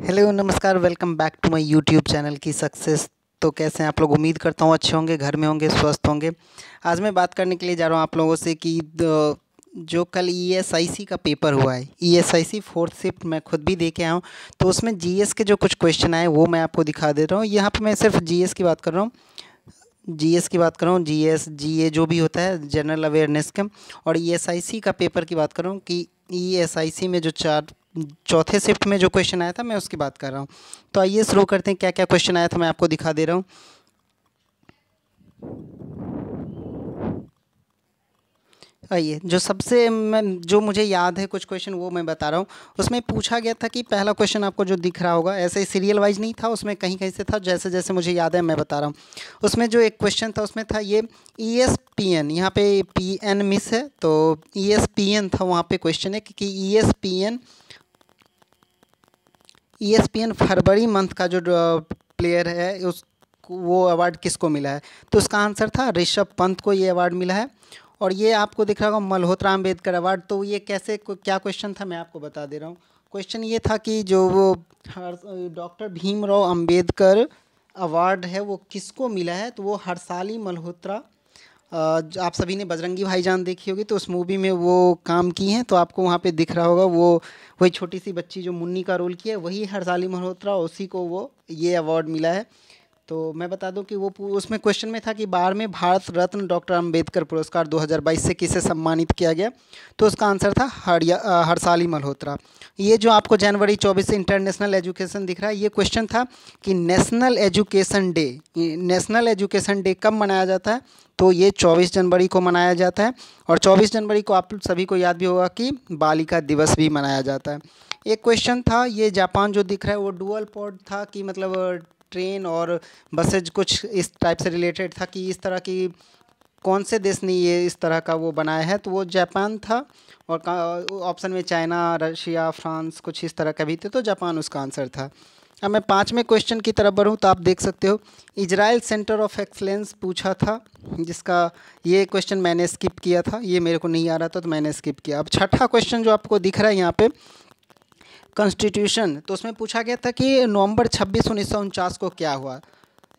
Hello नमस्कार, welcome back to my YouTube channel की success. तो कैसे हैं आप लोग? उम्मीद करता हूँ अच्छे होंगे, घर में होंगे, स्वस्थ होंगे। आज मैं बात करने के लिए जा रहा हूँ आप लोगों से कि जो कल ईएसआईसी का पेपर हुआ है, ईएसआईसी फोर्थ शिफ्ट मैं खुद भी दे के आया हूँ। तो उसमें जीएस के जो कुछ क्वेश्चन आए वो मैं आपको दिखा दे रहा हूँ। यहाँ पे मैं सिर्फ जीएस की बात कर रहा हूँ, जीएस की बात कर रहा हूँ, जीएस जीए जो भी होता है, जनरल अवेयरनेस का। और ईएसआईसी का पेपर की बात कर रहा हूँ कि ईएसआईसी में जो चौथे शिफ्ट में जो क्वेश्चन आया था मैं उसकी बात कर रहा हूँ। तो आइए शुरू करते हैं, क्या क्या क्वेश्चन आया था मैं आपको दिखा दे रहा हूँ। आइए, जो मुझे याद है कुछ क्वेश्चन वो मैं बता रहा हूँ। उसमें पूछा गया था कि पहला क्वेश्चन आपको जो दिख रहा होगा, ऐसे ही सीरियल वाइज नहीं था, उसमें कहीं कहीं से था, जैसे जैसे मुझे याद है मैं बता रहा हूँ। उसमें जो एक क्वेश्चन था उसमें था ये ईएसपीएन, यहाँ पे पीएन मिस है तो ईएसपीएन था वहाँ पे क्वेश्चन है कि ईएसपीएन फरवरी मंथ का जो प्लेयर है उस वो अवार्ड किसको मिला है। तो उसका आंसर था ऋषभ पंत को ये अवार्ड मिला है। और ये आपको दिख रहा होगा मल्होत्रा अंबेडकर अवार्ड। तो ये क्या क्वेश्चन था मैं आपको बता दे रहा हूँ। क्वेश्चन ये था कि जो वो डॉक्टर भीमराव अंबेडकर अवार्ड है वो किसको मिला है। तो वो हर्षाली मल्होत्रा, आप सभी ने बजरंगी भाईजान देखी होगी तो उस मूवी में वो काम की हैं, तो आपको वहाँ पे दिख रहा होगा वो वही छोटी सी बच्ची जो मुन्नी का रोल किया है वही हर्षाली मल्होत्रा, उसी को वो ये अवार्ड मिला है। तो मैं बता दूं कि उसमें क्वेश्चन में था कि 12वें भारत रत्न डॉक्टर अंबेडकर पुरस्कार 2022 से किसे सम्मानित किया गया। तो उसका आंसर था हर्षाली मल्होत्रा। ये जो आपको जनवरी 24 से इंटरनेशनल एजुकेशन दिख रहा है, ये क्वेश्चन था कि नेशनल एजुकेशन डे कब मनाया जाता है। तो ये 24 जनवरी को मनाया जाता है। और 24 जनवरी को आप सभी को याद भी होगा कि बालिका दिवस भी मनाया जाता है। एक क्वेश्चन था, ये जापान जो दिख रहा है वो डुअल पोर्ट था कि मतलब ट्रेन और बसेज कुछ इस टाइप से रिलेटेड था कि इस तरह की कौन से देश ने ये इस तरह का वो बनाया है। तो वो जापान था। और ऑप्शन में चाइना, रशिया, फ्रांस कुछ इस तरह का भी थे, तो जापान उसका आंसर था। अब मैं पाँचवें क्वेश्चन की तरफ बढ़ूँ तो आप देख सकते हो इजराइल सेंटर ऑफ एक्सलेंस पूछा था, जिसका ये क्वेश्चन मैंने स्किप किया था, ये मेरे को नहीं आ रहा था तो मैंने स्किप किया। अब छठा क्वेश्चन जो आपको दिख रहा है यहाँ पे कॉन्स्टिट्यूशन, तो उसमें पूछा गया था कि नवंबर 26 1949 को क्या हुआ।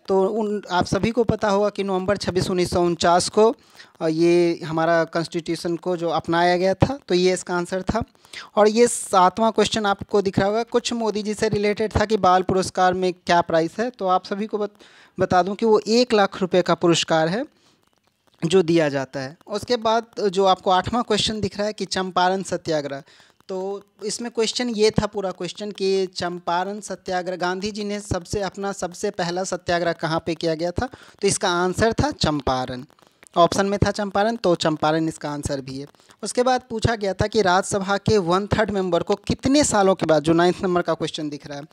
तो आप सभी को पता होगा कि नवंबर 26 1949 को ये हमारा कॉन्स्टिट्यूशन को जो अपनाया गया था, तो ये इसका आंसर था। और ये सातवां क्वेश्चन आपको दिख रहा होगा, कुछ मोदी जी से रिलेटेड था कि बाल पुरस्कार में क्या प्राइस है। तो आप सभी को बता दूं कि वो 1 लाख रुपए का पुरस्कार है जो दिया जाता है। उसके बाद जो आपको आठवां क्वेश्चन दिख रहा है कि चंपारण सत्याग्रह, तो इसमें क्वेश्चन ये था पूरा क्वेश्चन कि चंपारण सत्याग्रह गांधी जी ने सबसे पहला सत्याग्रह कहाँ पे किया गया था। तो इसका आंसर था चंपारण, ऑप्शन में था चंपारण, तो चंपारण इसका आंसर भी है। उसके बाद पूछा गया था कि राज्यसभा के 1/3 मेंबर को कितने सालों के बाद, जो 9th नंबर का क्वेश्चन दिख रहा है,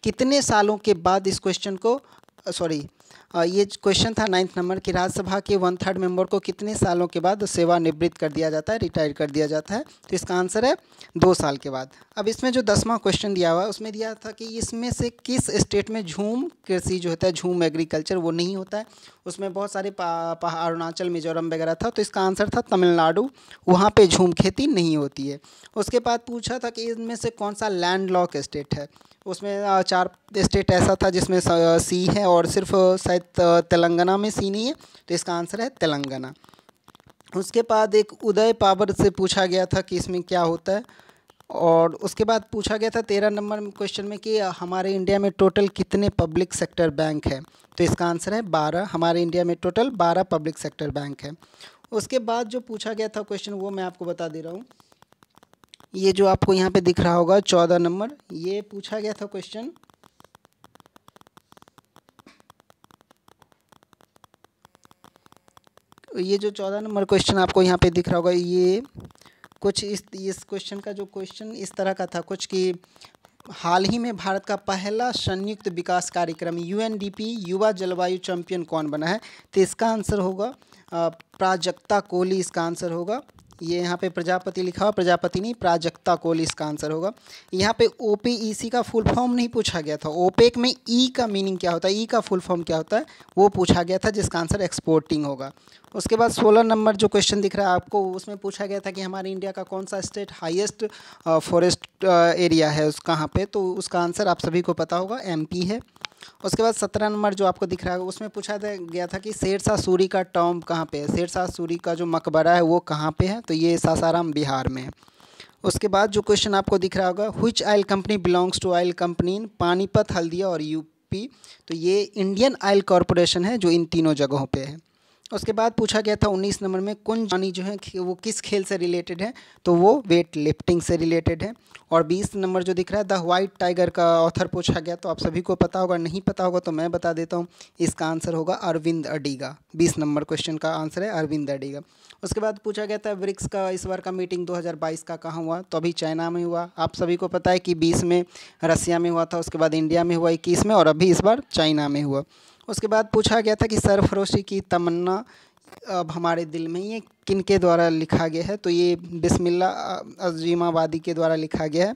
कितने सालों के बाद इस क्वेश्चन को सॉरी ये क्वेश्चन था 9th नंबर की, राज्यसभा के 1/3 मेंबर को कितने सालों के बाद सेवानिवृत्त कर दिया जाता है, रिटायर कर दिया जाता है। तो इसका आंसर है 2 साल के बाद। अब इसमें जो 10वां क्वेश्चन दिया हुआ है उसमें दिया था कि इसमें से किस स्टेट में झूम कृषि जो होता है, झूम एग्रीकल्चर, वो नहीं होता है। उसमें बहुत सारे अरुणाचल, मिजोरम वगैरह था, तो इसका आंसर था तमिलनाडु, वहाँ पे झूम खेती नहीं होती है। उसके बाद पूछा था कि इनमें से कौन सा लैंड लॉक स्टेट है। उसमें 4 स्टेट ऐसा था जिसमें सी है और सिर्फ शायद तेलंगाना में सी नहीं है, तो इसका आंसर है तेलंगाना। उसके बाद एक उदय पावर से पूछा गया था कि इसमें क्या होता है। और उसके बाद पूछा गया था 13 नंबर क्वेश्चन में कि हमारे इंडिया में टोटल कितने पब्लिक सेक्टर बैंक हैं। तो इसका आंसर है 12, हमारे इंडिया में टोटल 12 पब्लिक सेक्टर बैंक हैं। उसके बाद जो पूछा गया था क्वेश्चन वो मैं आपको बता दे रहा हूँ। ये जो आपको यहाँ पे दिख रहा होगा 14 नंबर, ये पूछा गया था क्वेश्चन, ये जो 14 नंबर क्वेश्चन आपको यहाँ पे दिख रहा होगा, ये कुछ इस क्वेश्चन का जो क्वेश्चन इस तरह का था कुछ कि हाल ही में भारत का पहला संयुक्त विकास कार्यक्रम यूएनडीपी युवा जलवायु चैंपियन कौन बना है। तो इसका आंसर होगा प्राजक्ता कोहली, इसका आंसर होगा। ये यहाँ पे प्रजापति लिखा हुआ, प्रजापति नहीं, प्राजक्ता कोल इसका आंसर होगा। यहाँ पे OPEC का फुल फॉर्म नहीं पूछा गया था। ओपेक में ई का मीनिंग क्या होता है, ई का फुल फॉर्म क्या होता है, वो पूछा गया था, जिसका आंसर एक्सपोर्टिंग होगा। उसके बाद 16 नंबर जो क्वेश्चन दिख रहा है आपको, उसमें पूछा गया था कि हमारे इंडिया का कौन सा स्टेट हाईएस्ट फॉरेस्ट एरिया है उस कहाँ पे, तो उसका आंसर आप सभी को पता होगा, MP है। उसके बाद 17 नंबर जो आपको दिख रहा है, उसमें पूछा गया था कि शेरशाह सूरी का टॉम कहाँ पे है, शेरशाह सूरी का जो मकबरा है वो कहाँ पे है, तो ये सासाराम बिहार में है। उसके बाद जो क्वेश्चन आपको दिख रहा होगा, which oil company belongs to oil company in Panipat, Haldia और UP, तो ये इंडियन ऑयल कॉरपोरेशन है जो इन तीनों जगहों पे है। उसके बाद पूछा गया था 19 नंबर में, कुंज रानी जो है वो किस खेल से रिलेटेड है, तो वो वेट लिफ्टिंग से रिलेटेड है। और 20 नंबर जो दिख रहा है, द वाइट टाइगर का ऑथर पूछा गया, तो आप सभी को पता होगा, नहीं पता होगा तो मैं बता देता हूँ, इसका आंसर होगा अरविंद अडिगा। 20 नंबर क्वेश्चन का आंसर है अरविंद अडिगा। उसके बाद पूछा गया था ब्रिक्स का इस बार का मीटिंग 2022 का कहाँ हुआ, तो अभी चाइना में हुआ। आप सभी को पता है कि 20 में रसिया में हुआ था, उसके बाद इंडिया में हुआ 21 में, और अभी इस बार चाइना में हुआ। उसके बाद पूछा गया था कि सरफरोशी की तमन्ना अब हमारे दिल में, ये किन के द्वारा लिखा गया है, तो ये बिस्मिल्लाह अज़ीमाबादी के द्वारा लिखा गया है,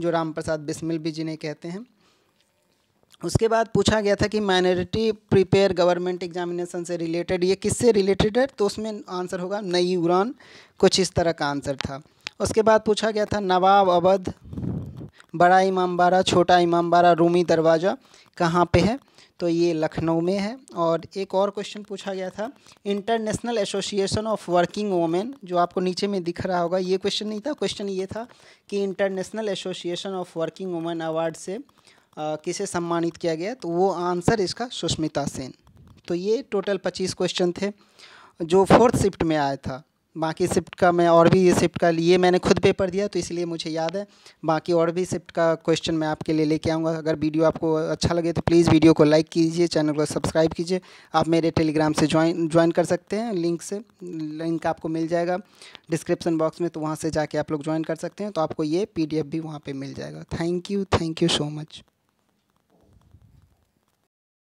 जो राम प्रसाद बिस्मिल भी जिन्हें कहते हैं। उसके बाद पूछा गया था कि माइनॉरिटी प्रिपेयर गवर्नमेंट एग्जामिनेशन से रिलेटेड, ये किससे रिलेटेड है, तो उसमें आंसर होगा नई उड़ान, कुछ इस तरह का आंसर था। उसके बाद पूछा गया था नवाब अवध, बड़ा इमामबाड़ा, छोटा इमामबाड़ा, रूमी दरवाज़ा कहाँ पे है, तो ये लखनऊ में है। और एक और क्वेश्चन पूछा गया था, international association of working women, जो आपको नीचे में दिख रहा होगा, ये क्वेश्चन नहीं था, क्वेश्चन ये था कि international association of working women award से किसे सम्मानित किया गया, तो वो आंसर इसका सुष्मिता सेन। तो ये टोटल 25 क्वेश्चन थे जो 4th शिफ्ट में आया था। बाकी शिफ्ट का मैं और भी, ये शिफ्ट का लिए मैंने खुद पेपर दिया तो इसलिए मुझे याद है, बाकी और भी शिफ्ट का क्वेश्चन मैं आपके लिए लेके आऊँगा। अगर वीडियो आपको अच्छा लगे तो प्लीज़ वीडियो को लाइक कीजिए, चैनल को सब्सक्राइब कीजिए। आप मेरे टेलीग्राम से ज्वाइन कर सकते हैं, लिंक आपको मिल जाएगा डिस्क्रिप्शन बॉक्स में, तो वहाँ से जाके आप लोग ज्वाइन कर सकते हैं, तो आपको ये PDF भी वहाँ पर मिल जाएगा। Thank you so much.